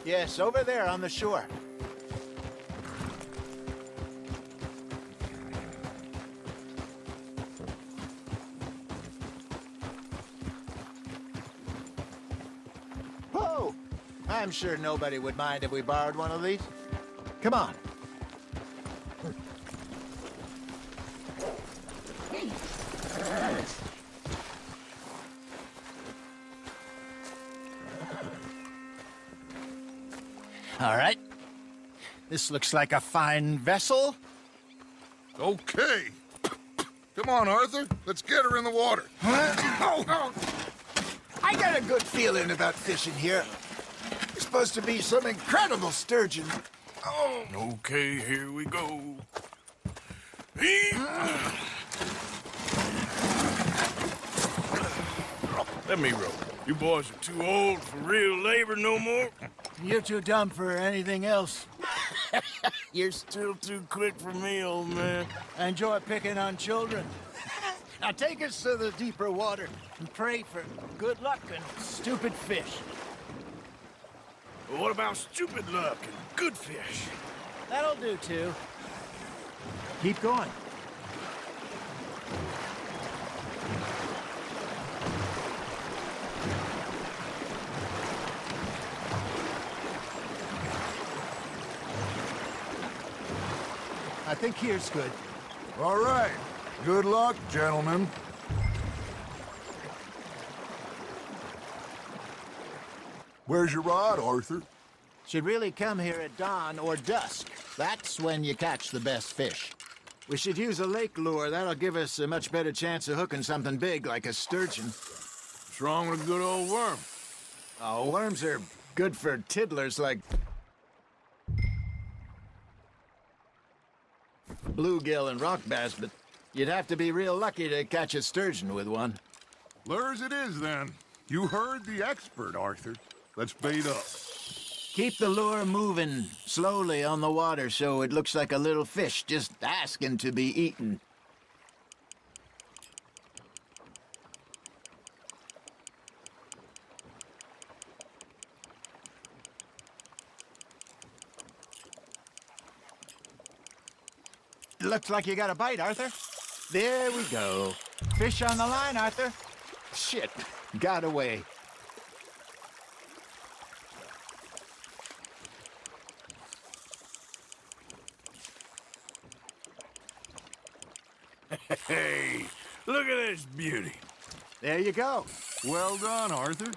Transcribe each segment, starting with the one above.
Yes, over there on the shore. Whoa! I'm sure nobody would mind if we borrowed one of these. Come on. All right. This looks like a fine vessel. Okay. Come on, Arthur. Let's get her in the water. Oh. I got a good feeling about fishing here. It's supposed to be some incredible sturgeon. Oh. Okay, here we go. Let me row. You boys are too old for real labor no more. You're too dumb for anything else. You're still too quick for me, old man. I enjoy picking on children. Now take us to the deeper water and pray for good luck and stupid fish. Well, what about stupid luck and good fish? That'll do, too. Keep going. I think here's good. All right. Good luck, gentlemen. Where's your rod, Arthur? Should really come here at dawn or dusk. That's when you catch the best fish. We should use a lake lure. That'll give us a much better chance of hooking something big like a sturgeon. What's wrong with a good old worm? Oh, worms are good for tiddlers like bluegill and rock bass, but you'd have to be real lucky to catch a sturgeon with one. Lures it is, then. You heard the expert, Arthur. Let's bait up. Keep the lure moving slowly on the water so it looks like a little fish just asking to be eaten. Looks like you got a bite, Arthur. There we go. Fish on the line, Arthur. Shit, got away. Hey, look at this beauty. There you go. Well done, Arthur.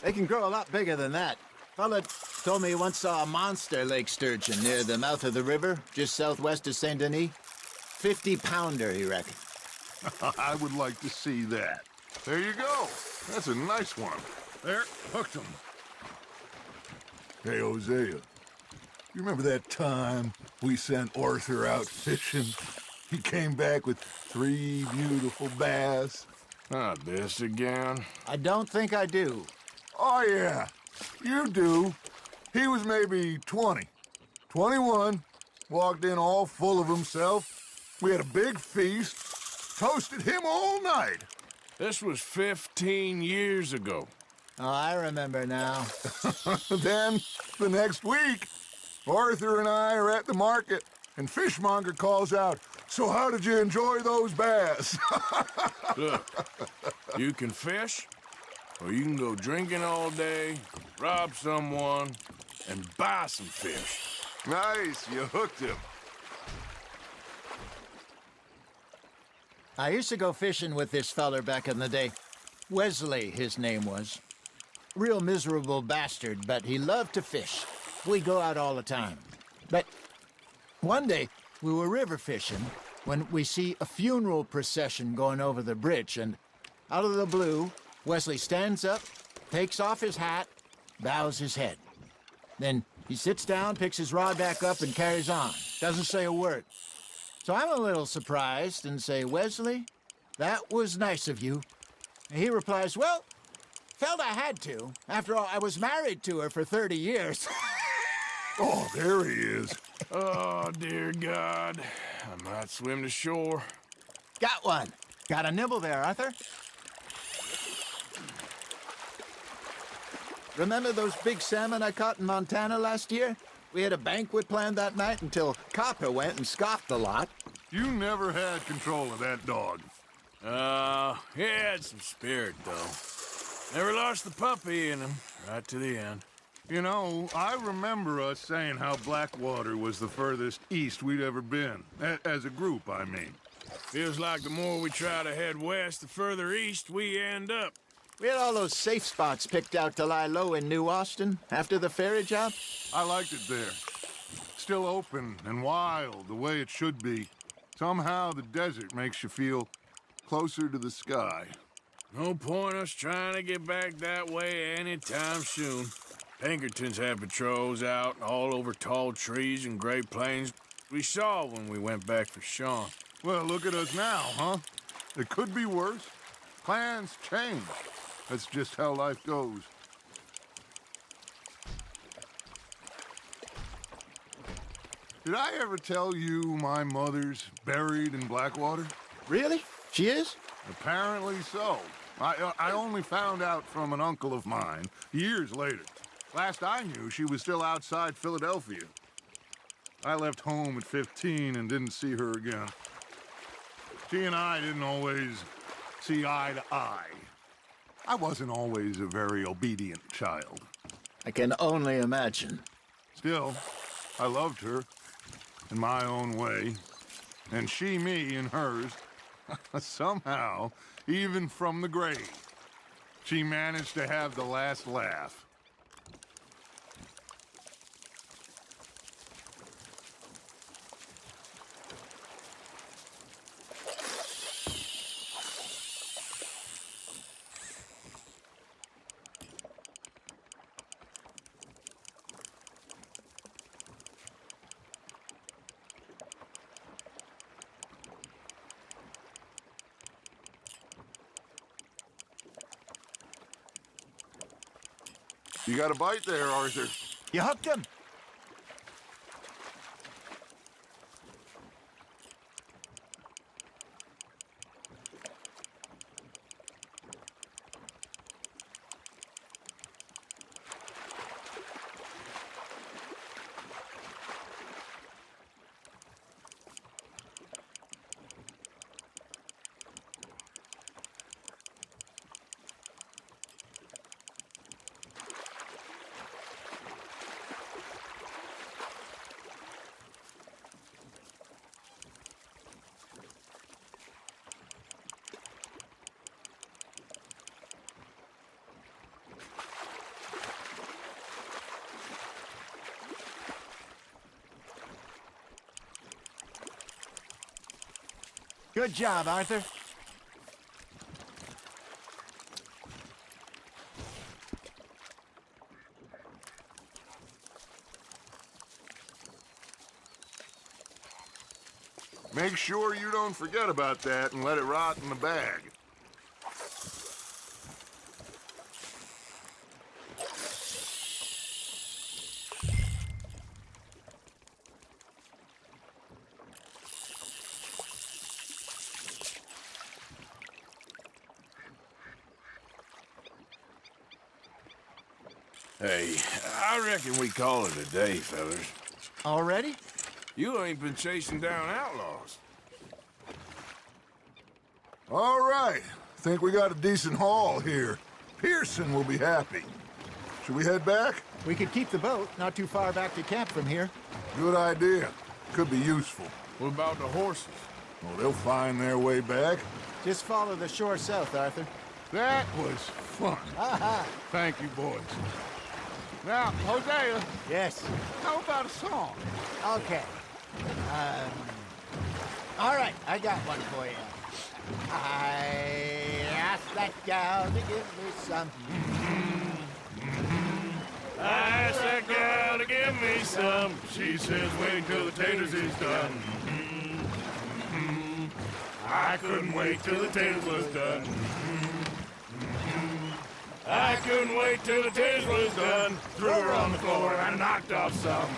They can grow a lot bigger than that. Fella told me he once saw a monster lake sturgeon near the mouth of the river, just southwest of Saint Denis. 50-pounder, he reckoned. I would like to see that. There you go. That's a nice one. There, hooked him. Hey, Hosea. You remember that time we sent Arthur out fishing? He came back with 3 beautiful bass. Not this again. I don't think I do. Oh, yeah. You do. He was maybe 20. 21. Walked in all full of himself. We had a big feast. Toasted him all night. This was 15 years ago. Oh, I remember now. Then, the next week, Arthur and I are at the market, and Fishmonger calls out, "So how did you enjoy those bass?" Look, you can fish, or you can go drinking all day, rob someone, and buy some fish. Nice, you hooked him. I used to go fishing with this feller back in the day. Wesley, his name was. Real miserable bastard, but he loved to fish. We go out all the time. But one day, we were river fishing when we see a funeral procession going over the bridge, and out of the blue, Wesley stands up, takes off his hat, bows his head. Then he sits down, picks his rod back up, and carries on. Doesn't say a word. So I'm a little surprised and say, "Wesley, that was nice of you." And he replies, "Well, felt I had to. After all, I was married to her for 30 years. Oh, there he is. Oh, dear God. I might swim to shore. Got one. Got a nibble there, Arthur. Remember those big salmon I caught in Montana last year? We had a banquet planned that night until Copper went and scoffed the lot. You never had control of that dog. He had some spirit, though. Never lost the puppy in him, right to the end. You know, I remember us saying how Blackwater was the furthest east we'd ever been. As a group, I mean. Feels like the more we try to head west, the further east we end up. We had all those safe spots picked out to lie low in New Austin after the ferry job. I liked it there. Still open and wild, the way it should be. Somehow the desert makes you feel closer to the sky. No point us trying to get back that way anytime soon. Pinkertons had patrols out all over tall trees and Great Plains. We saw when we went back for Sean. Well, look at us now, huh? It could be worse. Plans change. That's just how life goes. Did I ever tell you my mother's buried in Blackwater? Really? She is? Apparently so. I only found out from an uncle of mine years later. Last I knew, she was still outside Philadelphia. I left home at 15 and didn't see her again. She and I didn't always see eye to eye. I wasn't always a very obedient child. I can only imagine. Still, I loved her in my own way, and she me in hers. Somehow, even from the grave, she managed to have the last laugh. You got a bite there, Arthur. You hooked him? Good job, Arthur. Make sure you don't forget about that and let it rot in the bag. Hey, I reckon we call it a day, fellas. Already? You ain't been chasing down outlaws. All right. Think we got a decent haul here. Pearson will be happy. Should we head back? We could keep the boat not too far back to camp from here. Good idea. Could be useful. What about the horses? Well, they'll find their way back. Just follow the shore south, Arthur. That was fun. Thank you, boys. Now, Hosea, Yes. how about a song? Okay. All right, I got one for you. I asked that gal to give me some. I asked that gal to give me some. She says wait till the taters is done. I couldn't wait till the taters was done. I couldn't wait till the taters was done. Threw her on the floor and knocked off some.